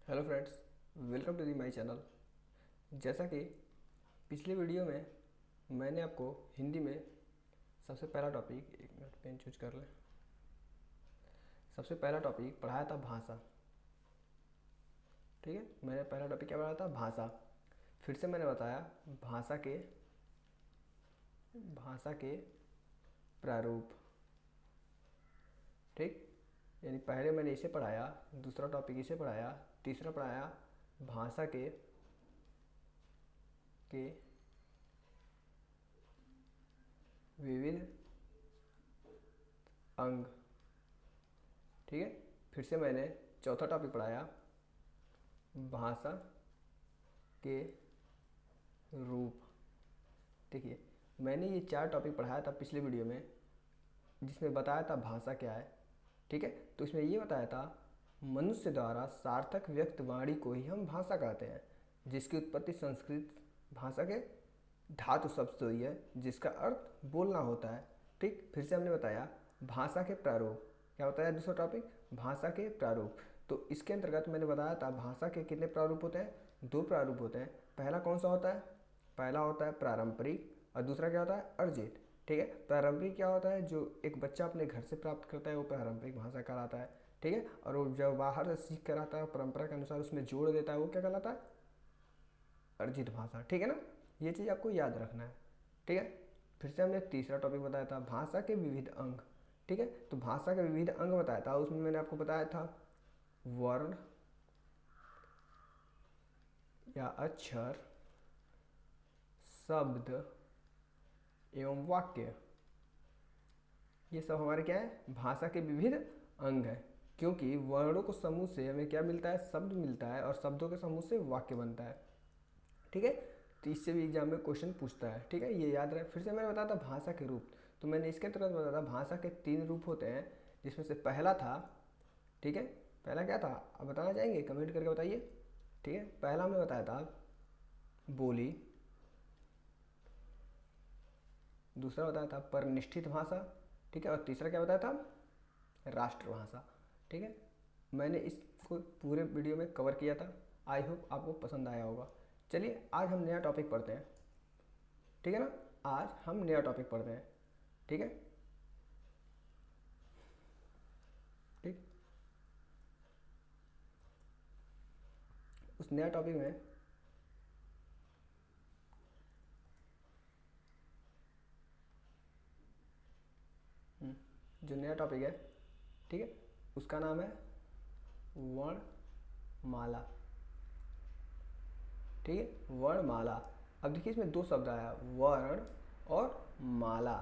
Hello friends, welcome to the my channel. जैसा कि पिछले वीडियो में मैंने आपको हिंदी में सबसे पहला टॉपिक, एक मिनट पेन चूज कर लें, सबसे पहला टॉपिक पढ़ाया था भाषा। ठीक है, मैंने पहला टॉपिक क्या पढ़ाया था? भाषा। फिर से मैंने बताया भाषा के प्रारूप। ठीक, यानी पहले मैंने इसे पढ़ाया, दूसरा टॉपिक इसे पढ़ाया, तीसरा पढ़ाया भाषा के विविध अंग। ठीक है, फिर से मैंने चौथा टॉपिक पढ़ाया भाषा के रूप। देखिए, मैंने ये 4 टॉपिक पढ़ाया था पिछले वीडियो में, जिसमें बताया था भाषा क्या है। ठीक है, तो इसमें ये बताया था मनुष्य द्वारा सार्थक व्यक्त वाणी को ही हम भाषा कहते हैं, जिसकी उत्पत्ति संस्कृत भाषा के धातु शब्द से हुई है, जिसका अर्थ बोलना होता है। ठीक, फिर से हमने बताया भाषा के प्रारूप। क्या बताया दूसरा टॉपिक? भाषा के प्रारूप। तो इसके अंतर्गत मैंने बताया था भाषा के कितने प्रारूप होते हैं? 2 प्रारूप होते हैं। पहला कौन सा होता है? पहला होता है पारंपरिक और दूसरा क्या होता है? अर्जित। ठीक है, पारंपरिक क्या होता है? जो एक बच्चा अपने घर से प्राप्त करता है वो पारंपरिक भाषा कहलाता है। ठीक है, और वो जब बाहर से सीख कर आता है परंपरा के अनुसार उसमें जोड़ देता है, वो क्या कहलाता है? अर्जित भाषा। ठीक है ना, ये चीज़ आपको याद रखना है। ठीक है, फिर से हमने तीसरा टॉपिक बताया था भाषा के विविध अंग। ठीक है, तो भाषा के विविध अंग बताया था, उसमें मैंने आपको बताया था वर्ण या अक्षर, शब्द एवं वाक्य। ये सब हमारे क्या है? भाषा के विविध अंग है। क्योंकि वर्णों को समूह से हमें क्या मिलता है? शब्द मिलता है, और शब्दों के समूह से वाक्य बनता है। ठीक है, तो इससे भी एग्जाम में क्वेश्चन पूछता है। ठीक है, ये याद रहे। फिर से मैंने बताया था भाषा के रूप, तो मैंने इसके अंतर्गत बताया था भाषा के 3 रूप होते हैं, जिसमें से पहला था, ठीक है, पहला क्या था आप बताना चाहेंगे? कमेंट करके बताइए। ठीक है, पहला हमने बताया था बोली, दूसरा बताया था परनिष्ठित भाषा। ठीक है, और तीसरा क्या बताया था? राष्ट्रभाषा। ठीक है, मैंने इसको पूरे वीडियो में कवर किया था। आई होप आपको पसंद आया होगा। चलिए आज हम नया टॉपिक पढ़ते हैं। ठीक है ना, आज हम नया टॉपिक पढ़ते हैं। ठीक है, ठीक, उस नया टॉपिक में जो नया टॉपिक है, ठीक है, उसका नाम है वर्णमाला। ठीक है, वर्णमाला। अब देखिए इसमें 2 शब्द आया, वर्ण और माला।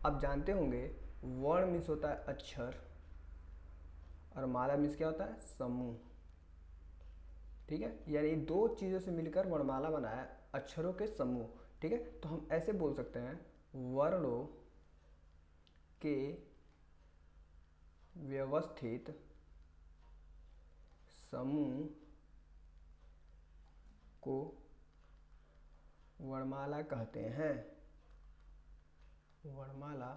अब जानते होंगे वर्ण मीन्स होता है अक्षर, और माला मीन्स क्या होता है? समूह। ठीक है, यानी 2 चीज़ों से मिलकर वर्णमाला बना है, अक्षरों के समूह। ठीक है, तो हम ऐसे बोल सकते हैं वर्णों के व्यवस्थित समूह को वर्णमाला कहते हैं। वर्णमाला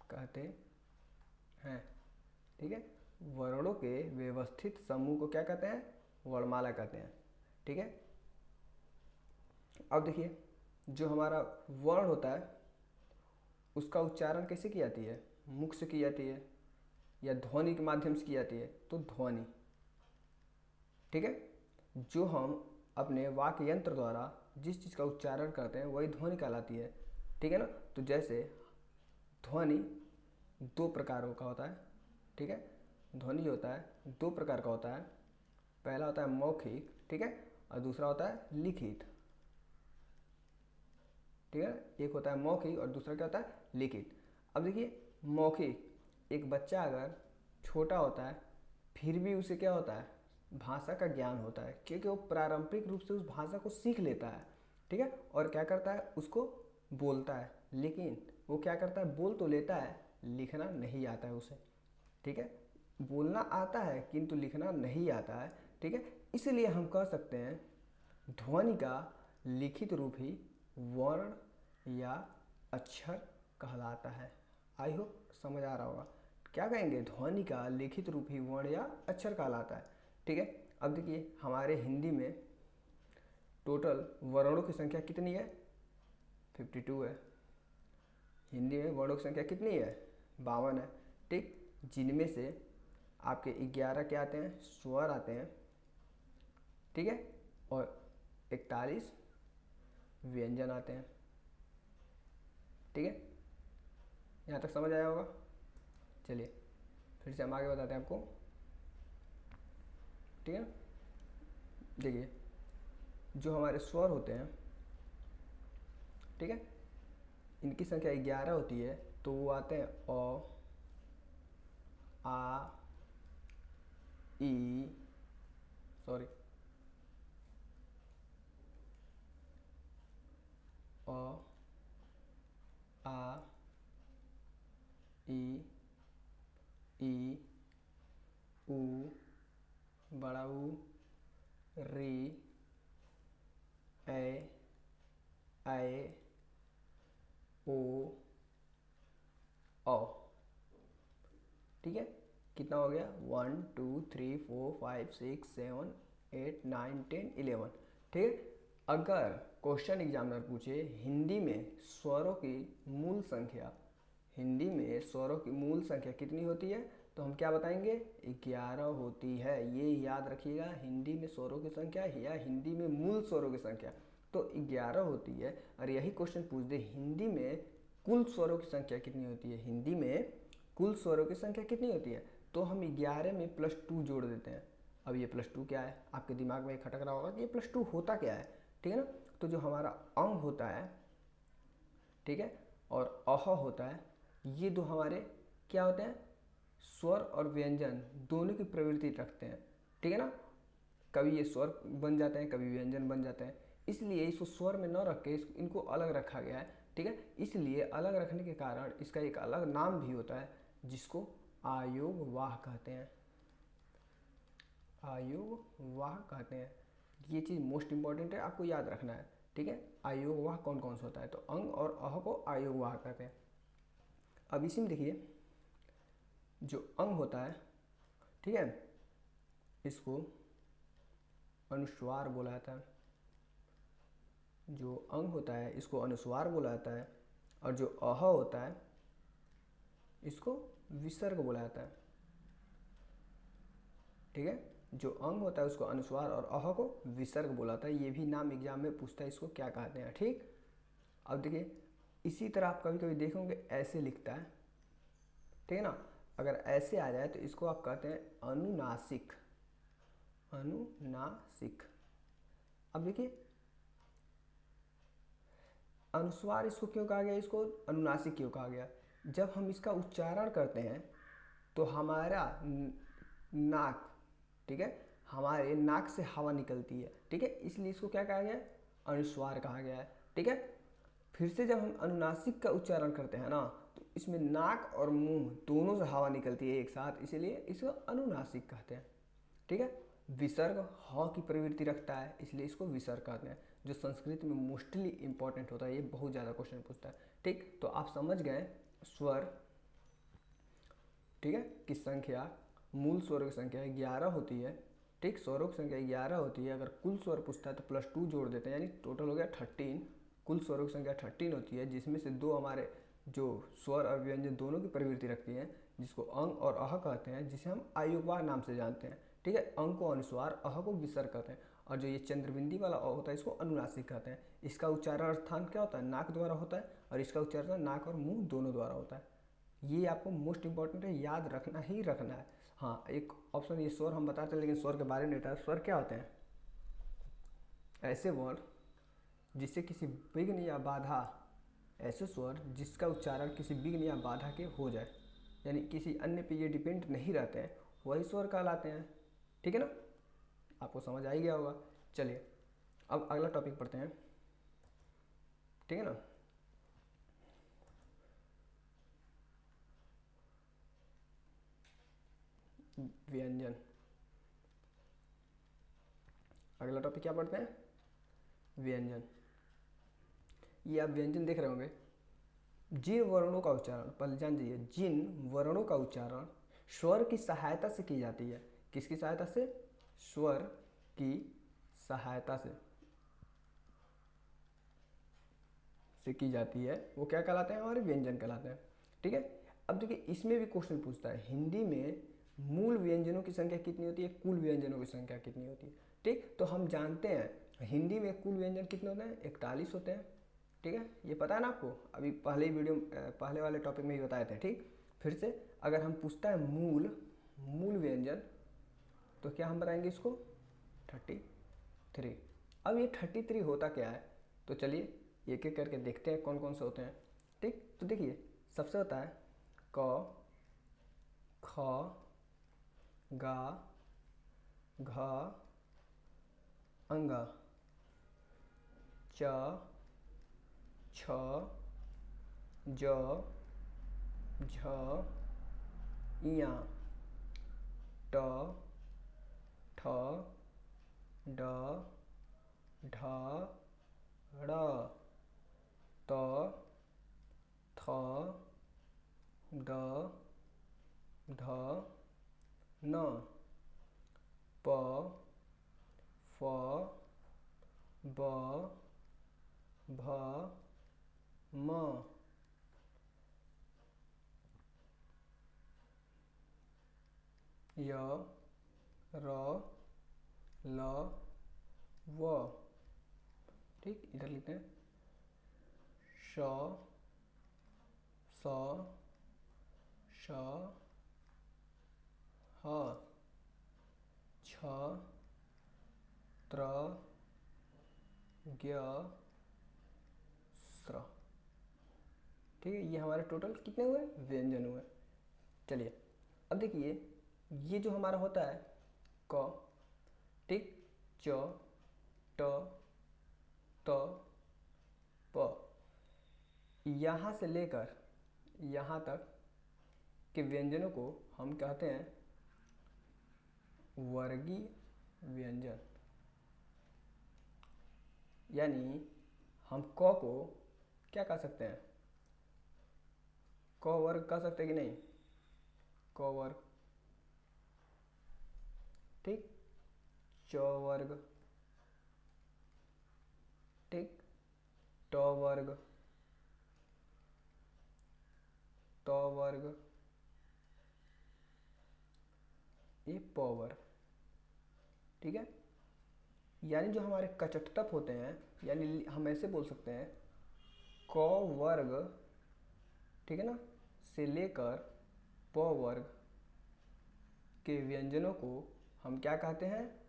कहते हैं। ठीक है, वर्णों के व्यवस्थित समूह को क्या कहते हैं? वर्णमाला कहते हैं। ठीक है, अब देखिए जो हमारा वर्ण होता है उसका उच्चारण कैसे की जाती है? मुख से की जाती है या ध्वनि के माध्यम से की जाती है? तो ध्वनि। ठीक है, जो हम अपने वाक्य यंत्र द्वारा जिस चीज़ का उच्चारण करते हैं वही ध्वनि कहलाती है। ठीक है ना, तो जैसे ध्वनि 2 प्रकारों का होता है। ठीक है, ध्वनि जो होता है 2 प्रकार का होता है। पहला होता है मौखिक, ठीक है, और दूसरा होता है लिखित। ठीक है, एक होता है मौखिक और दूसरा क्या होता है? लिखित। अब देखिए मौखिक, एक बच्चा अगर छोटा होता है फिर भी उसे क्या होता है? भाषा का ज्ञान होता है, क्योंकि वो पारंपरिक रूप से उस भाषा को सीख लेता है। ठीक है, और क्या करता है? उसको बोलता है, लेकिन वो क्या करता है? बोल तो लेता है, लिखना नहीं आता है उसे। ठीक है, बोलना आता है किंतु लिखना नहीं आता है। ठीक है, इसलिए हम कह सकते हैं ध्वनि का लिखित रूप ही वर्ण या अक्षर कहलाता है। आई होप समझ आ रहा होगा। क्या कहेंगे, ध्वनि का लिखित रूप ही वर्ण या अक्षर कहलाता है। ठीक है, अब देखिए हमारे हिंदी में टोटल वर्णों की संख्या कितनी है, 52 है। हिंदी में वर्णों की संख्या कितनी है, 52 है। ठीक, जिनमें से आपके 11 क्या आते हैं, स्वर आते हैं। ठीक है, और 41 व्यंजन आते हैं। ठीक है, यहाँ तक समझ आया होगा। चलिए फिर से हम आगे बताते हैं आपको। ठीक है, देखिए जो हमारे स्वर होते हैं, ठीक है, इनकी संख्या 11 होती है। तो वो आते हैं अ, आ, ई, सॉरी अ, आ, ई, उ, बड़ा ऊ, री, ए, ऐ, ओ, औ। ठीक है, कितना हो गया, 1 2 3 4 5 6 7 8 9 10 11। ठीक है, अगर क्वेश्चन एग्जामिनर पूछे हिंदी में स्वरों की मूल संख्या, हिंदी में स्वरों की मूल संख्या कितनी होती है, तो हम क्या बताएंगे, 11 होती है। ये याद रखिएगा, हिंदी में स्वरों की संख्या या हिंदी में मूल स्वरों की संख्या तो 11 होती है। और यही क्वेश्चन पूछ दे हिंदी में कुल स्वरों की संख्या कितनी होती है, हिंदी में कुल स्वरों की संख्या कितनी होती है, तो हम 11 में +2 जोड़ देते हैं। अब ये +2 क्या है, आपके दिमाग में खटक रहा होगा कि ये +2 होता क्या है। ठीक है ना, तो जो हमारा अंग होता है, ठीक है, और अह होता है, ये दो हमारे क्या होते हैं, स्वर और व्यंजन दोनों की प्रवृत्ति रखते हैं। ठीक है ना, कभी ये स्वर बन जाते हैं, कभी व्यंजन बन जाते हैं, इसलिए इसको स्वर में न रख के इनको अलग रखा गया है। ठीक है, इसलिए अलग रखने के कारण इसका एक अलग नाम भी होता है जिसको आयोगवाह कहते हैं, आयोगवाह कहते हैं। ये चीज़ मोस्ट इंपॉर्टेंट है, आपको याद रखना है। ठीक है, आयोगवाह कौन कौन सा होता है, तो अंग और अह को आयोगवाह कहते हैं। अब इसी में देखिए जो अंग होता है, ठीक है, इसको अनुस्वार बोला जाता है। जो अंग होता है इसको अनुस्वार बोला जाता है, और जो अह होता है इसको विसर्ग बोला जाता है। ठीक है, जो अंग होता है उसको अनुस्वार और अह को विसर्ग बोला जाता है। ये भी नाम एग्जाम में पूछता है, इसको क्या कहते हैं। ठीक, अब देखिए इसी तरह आप कभी कभी देखोगे ऐसे लिखता है, ठीक है ना, अगर ऐसे आ जाए तो इसको आप कहते हैं अनुनासिक, अनुनासिक। अब देखिए अनुस्वार इसको क्यों कहा गया, इसको अनुनासिक क्यों कहा गया, जब हम इसका उच्चारण करते हैं तो हमारा नाक, ठीक है, हमारे नाक से हवा निकलती है। ठीक है, इसलिए इसको क्या कहा गया है, अनुस्वार कहा गया है। ठीक है, फिर से जब हम अनुनासिक का उच्चारण करते हैं ना तो इसमें नाक और मुंह दोनों से हवा निकलती है एक साथ, इसीलिए इसको अनुनासिक कहते हैं। ठीक है, विसर्ग ह की प्रवृत्ति रखता है इसलिए इसको विसर्ग कहते हैं, जो संस्कृत में मोस्टली इंपॉर्टेंट होता है, ये बहुत ज़्यादा क्वेश्चन पूछता है। ठीक, तो आप समझ गए स्वर, ठीक है, की संख्या, मूल स्वरों की संख्या 11 होती है। ठीक, स्वरों की संख्या 11 होती है। अगर कुल स्वर पूछता है तो +2 जोड़ देते हैं, यानी टोटल हो गया 13। कुल स्वरों की संख्या 13 होती है, जिसमें से दो हमारे जो स्वर और व्यंजन दोनों की प्रवृत्ति रखती हैं, जिसको अंग और अह कहते हैं, जिसे हम आयुवाह नाम से जानते हैं। ठीक है, अंग को अनुस्वार, अह को विसर्ग कहते हैं, और जो ये चंद्रबिंदी वाला अ होता है इसको अनुनासिक कहते हैं। इसका उच्चारण स्थान क्या होता है, नाक द्वारा होता है, और इसका उच्चारण नाक और मुंह दोनों द्वारा होता है। ये आपको मोस्ट इंपॉर्टेंट है, याद रखना ही रखना है। हाँ, एक ऑप्शन ये स्वर हम बताते हैं, लेकिन स्वर के बारे में नहीं बताया। स्वर क्या होते हैं, ऐसे वर्ण जिससे किसी विघ्न या बाधा, ऐसे स्वर जिसका उच्चारण किसी विघ्न या बाधा के हो जाए, यानी किसी अन्य पे ये डिपेंड नहीं रहते हैं, वही स्वर कहलाते हैं। ठीक है ना, आपको समझ आ ही गया होगा। चलिए अब अगला टॉपिक पढ़ते हैं। ठीक है ना, व्यंजन। अगला टॉपिक क्या पढ़ते हैं, व्यंजन। ये आप व्यंजन देख रहे होंगे, जिन वर्णों का उच्चारण, पहले जान जाइए, जिन वर्णों का उच्चारण स्वर की सहायता से की जाती है, किसकी सहायता से? स्वर की सहायता से की जाती है, वो क्या कहलाते हैं? हमारे व्यंजन कहलाते हैं। ठीक है। अब देखिए इसमें भी क्वेश्चन पूछता है, हिंदी में मूल व्यंजनों की संख्या कितनी होती है, कुल व्यंजनों की संख्या कितनी होती है? ठीक, तो हम जानते हैं हिंदी में कुल व्यंजन कितने होते हैं? 41 होते हैं। ठीक है, ये पता है ना आपको, अभी पहले ही वीडियो पहले वाले टॉपिक में ही बताए थे। ठीक, फिर से अगर हम पूछता है मूल व्यंजन, तो क्या हम बताएंगे इसको? 33। अब ये 33 होता क्या है, तो चलिए एक एक करके देखते हैं कौन कौन से होते हैं। ठीक, तो देखिए सबसे होता है क, ख, गा, घ, अंगा, च, छ, ज, झ, इया, ट, ठ, ड, ढ, ड़, त, थ, द, ध, न, प, फ, ब, भ, म, य, र, ल, व। ठीक, इधर लिखते हैं श, स, श, ह, छ, त्र, ज्ञ, स्र। ठीक है, ये हमारे टोटल कितने हुए? व्यंजन हुए। चलिए अब देखिए ये जो हमारा होता है क, ठीक, च, ट, त, प, यहाँ से लेकर यहाँ तक के व्यंजनों को हम कहते हैं वर्गीय व्यंजन। यानी हम क को क्या कह सकते हैं? क वर्ग कह सकते हैं कि नहीं? क वर्ग, ठीक, च वर्ग, ठीक, ट वर्ग, त वर्ग, ये प वर्ग। ठीक है, यानी जो हमारे कचटतप होते हैं, यानी हम ऐसे बोल सकते हैं क वर्ग, ठीक है ना, से लेकर प वर्ग के व्यंजनों को हम क्या कहते हैं?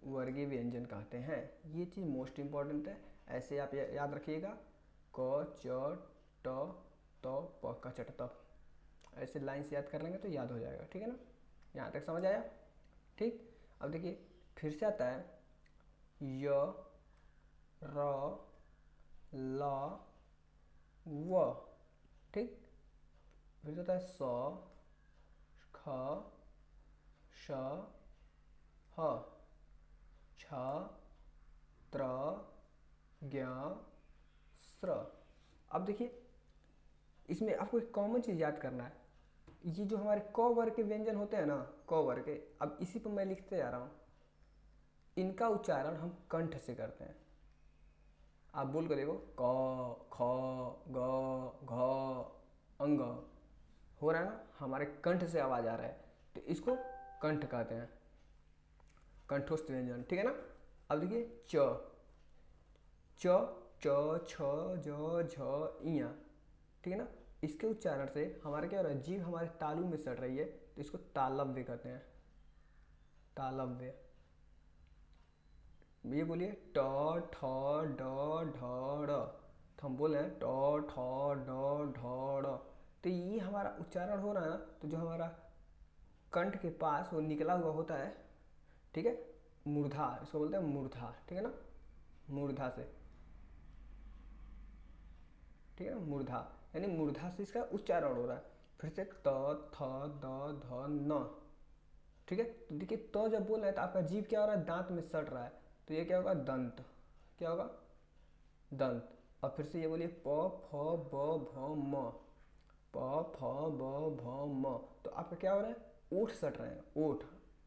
वर्गीय व्यंजन कहते हैं। ये चीज़ मोस्ट इम्पॉर्टेंट है, ऐसे आप याद रखिएगा, क, च, ट, त, प, कचटतप, ऐसे लाइन से याद कर लेंगे तो याद हो जाएगा। ठीक है ना, यहाँ तक समझ आया? ठीक, अब देखिए फिर से आता है य, र, ल, व। ठीक, फिर से होता है स, ख, श, ह, छ, त्र, ज्ञ, स्र। अब देखिए इसमें आपको एक कॉमन चीज़ याद करना है, ये जो हमारे क वर्ग के व्यंजन होते हैं ना, क वर्ग के, अब इसी पर मैं लिखते जा रहा हूँ, इनका उच्चारण हम कंठ से करते हैं। आप बोल कर देखो, क, ख, ग, घ, अंग, हो रहा है ना, हमारे कंठ से आवाज आ रहा है, तो इसको कंठ कहते हैं, कंठस्थ व्यंजन। ठीक है ना। अब देखिए च, च, छ, ज, झ, इया, ठीक है ना, इसके उच्चारण से हमारा क्या हो रहा है? जीभ हमारे तालु में सट रही है, तो इसको तालव्य कहते हैं, तालव्य। ये बोलिए ट, ठ, ड, ढ, ड़, तो हम बोल रहे हैं ट, ठ, ड, ढ, ड़, तो ये हमारा उच्चारण हो रहा है ना, तो जो हमारा कंठ के पास वो निकला हुआ होता है, ठीक है, मूर्धा, इसको बोलते हैं मूर्धा। ठीक है ना, मूर्धा से, ठीक है ना, मूर्धा, यानी मूर्धा से इसका उच्चारण हो रहा है। फिर से त, थ, द, ध, न। ठीक है, तो देखिए तो जब बोल रहे हैं तो आपका जीभ क्या हो रहा है? दांत में सट रहा है, तो ये क्या होगा? दंत। क्या होगा? दंत। अब फिर से ये बोलिए प फ ब भ म, प फ ब भ म। तो आपका क्या हो रहा है, ओठ सट रहे हैं, ओठ,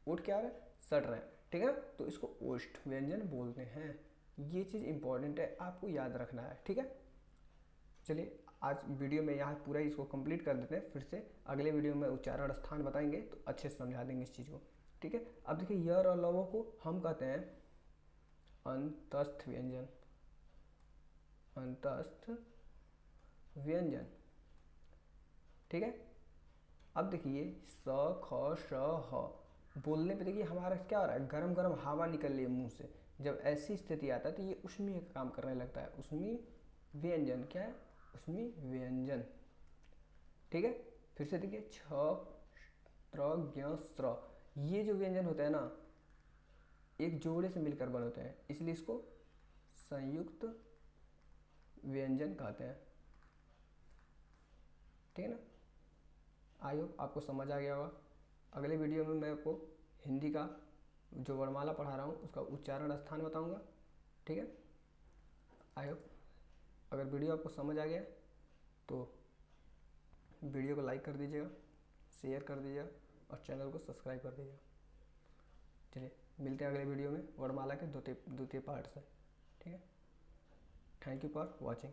ओठ क्या हो रहा है, सट रहे हैं, ठीक है। तो इसको ओष्ठ व्यंजन बोलते हैं। ये चीज़ इंपॉर्टेंट है, आपको याद रखना है, ठीक है। चलिए आज वीडियो में यहाँ पूरा इसको कंप्लीट कर देते हैं, फिर से अगले वीडियो में उच्चारण स्थान बताएंगे तो अच्छे से समझा देंगे इस चीज़ को, ठीक है। अब देखिए यर और लवों को हम कहते हैं अंतस्थ व्यंजन, अंतस्थ व्यंजन, ठीक है। अब देखिए स ख श ह, बोलने पे देखिए हमारा क्या हो रहा है, गरम गरम हवा निकल रही है मुंह से। जब ऐसी स्थिति आता है तो ये उष्मीय का काम करने लगता है, उष्मीय व्यंजन, क्या है, उष्मीय व्यंजन, ठीक है। फिर से देखिए छ त्र ज्ञ स्र, ये जो व्यंजन होता है ना, एक जोड़े से मिलकर बने होते हैं, इसलिए इसको संयुक्त व्यंजन कहते हैं, ठीक है ना। आई होप आपको समझ आ गया होगा। अगले वीडियो में मैं आपको हिंदी का जो वर्णमाला पढ़ा रहा हूँ उसका उच्चारण स्थान बताऊँगा, ठीक है। आई होप अगर वीडियो आपको समझ आ गया तो वीडियो को लाइक कर दीजिएगा, शेयर कर दीजिएगा और चैनल को सब्सक्राइब कर दीजिएगा। चलिए मिलते हैं अगले वीडियो में वर्णमाला के द्वितीय पार्ट से, ठीक है। Thank you for watching.